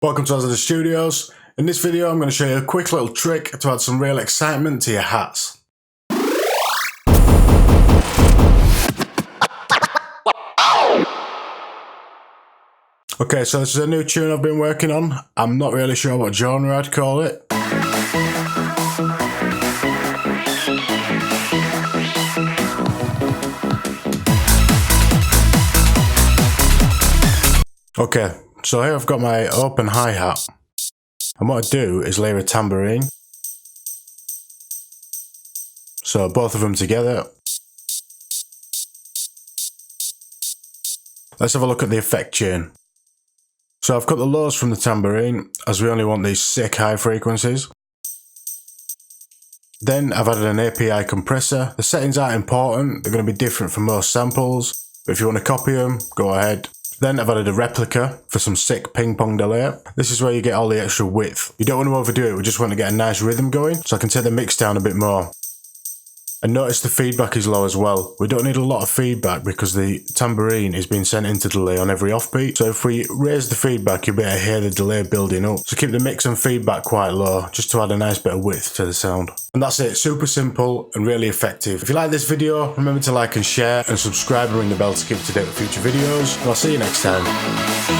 Welcome to Azzadous Studios. In this video I'm going to show you a quick little trick to add some real excitement to your hats. Okay, so this is a new tune I've been working on. I'm not really sure what genre I'd call it. Okay, so here I've got my open hi-hat. And what I do is layer a tambourine. So both of them together. Let's have a look at the effect chain. So I've cut the lows from the tambourine, as we only want these sick high frequencies. Then I've added an API compressor. The settings aren't important, they're going to be different for most samples, but if you want to copy them, go ahead. Then I've added a replica for some sick ping-pong delay. This is where you get all the extra width. You don't want to overdo it, we just want to get a nice rhythm going, so I can take the mix down a bit more. And notice the feedback is low as well. We don't need a lot of feedback because the tambourine is being sent into delay on every offbeat. So if we raise the feedback, you'll be able to hear the delay building up. So keep the mix and feedback quite low, just to add a nice bit of width to the sound. And that's it, super simple and really effective. If you like this video, remember to like and share and subscribe and ring the bell to keep up to date with future videos. And I'll see you next time.